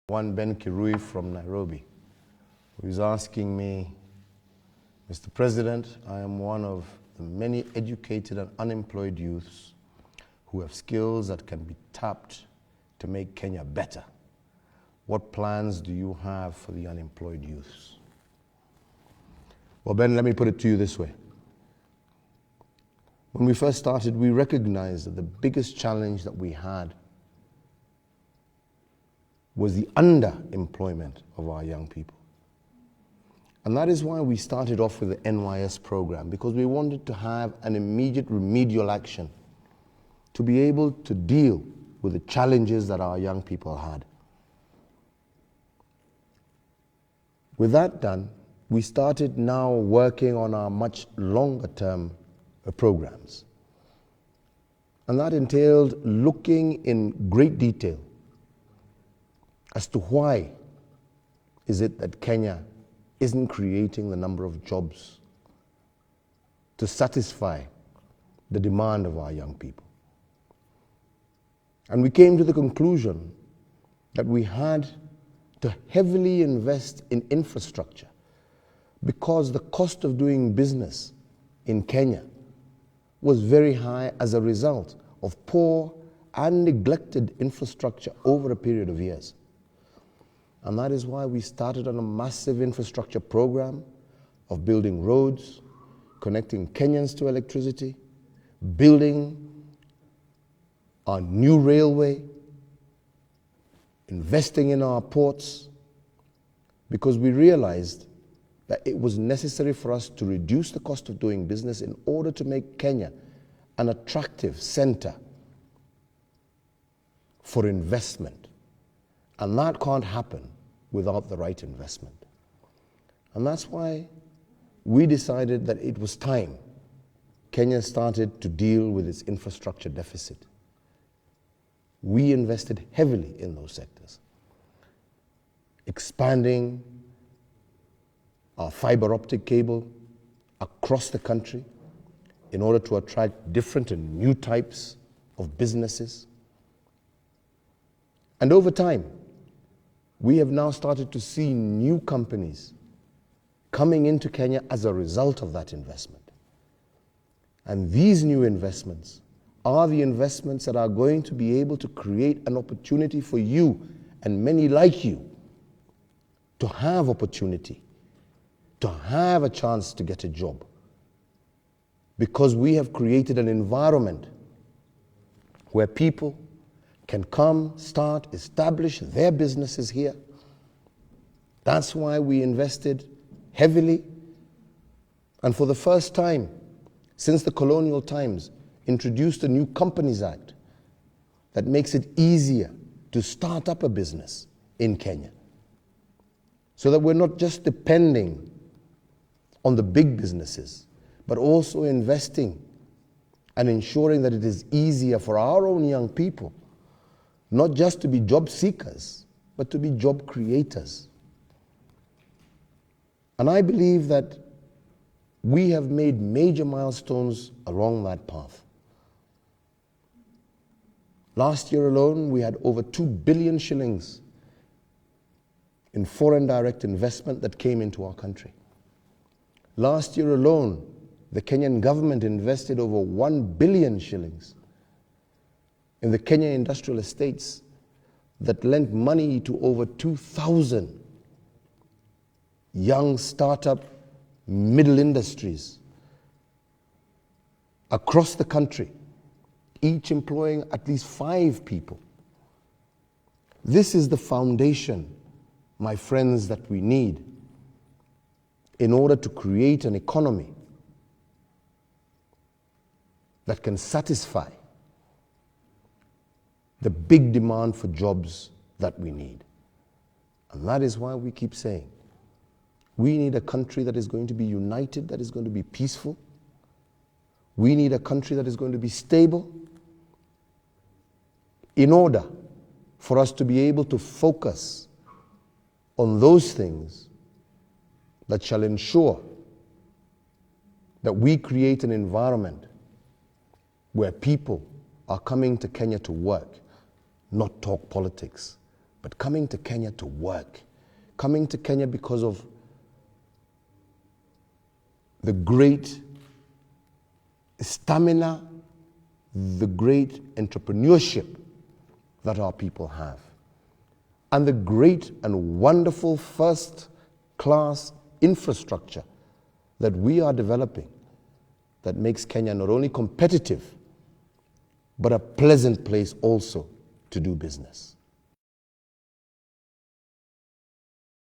One Ben Kirui from Nairobi, who is asking me, Mr. President, I am one of the many educated and unemployed youths who have skills that can be tapped to make Kenya better. What plans do you have for the unemployed youths? Well, Ben, let me put it to you this way. When we first started, we recognized that the biggest challenge that we had was the underemployment of our young people. And that is why we started off with the NYS program, because we wanted to have an immediate remedial action to be able to deal with the challenges that our young people had. With that done, we started now working on our much longer term programs. And that entailed looking in great detail as to why is it that Kenya isn't creating the number of jobs to satisfy the demand of our young people. And we came to the conclusion that we had to heavily invest in infrastructure because the cost of doing business in Kenya was very high as a result of poor and neglected infrastructure over a period of years. And that is why we started on a massive infrastructure program of building roads, connecting Kenyans to electricity, building our new railway, investing in our ports, because we realized that it was necessary for us to reduce the cost of doing business in order to make Kenya an attractive center for investment. And that can't happen without the right investment. And that's why we decided that it was time Kenya started to deal with its infrastructure deficit. We invested heavily in those sectors, expanding our fiber optic cable across the country in order to attract different and new types of businesses. And over time, we have now started to see new companies coming into Kenya as a result of that investment. And these new investments are the investments that are going to be able to create an opportunity for you and many like you to have opportunity, to have a chance to get a job. Because we have created an environment where people can come, start, establish their businesses here. That's why we invested heavily. And for the first time since the colonial times, introduced a new Companies Act that makes it easier to start up a business in Kenya. So that we're not just depending on the big businesses, but also investing and ensuring that it is easier for our own young people not just to be job seekers, but to be job creators. And I believe that we have made major milestones along that path. Last year alone, we had over 2 billion shillings in foreign direct investment that came into our country. Last year alone, the Kenyan government invested over 1 billion shillings in the Kenya industrial estates that lent money to over 2,000 young startup middle industries across the country, each employing at least 5 people. This is the foundation, my friends, that we need in order to create an economy that can satisfy the big demand for jobs that we need. And that is why we keep saying, we need a country that is going to be united, that is going to be peaceful. We need a country that is going to be stable in order for us to be able to focus on those things that shall ensure that we create an environment where people are coming to Kenya to work, not talk politics, but coming to Kenya to work, coming to Kenya because of the great stamina, the great entrepreneurship that our people have, and the great and wonderful first-class infrastructure that we are developing that makes Kenya not only competitive, but a pleasant place also to do business.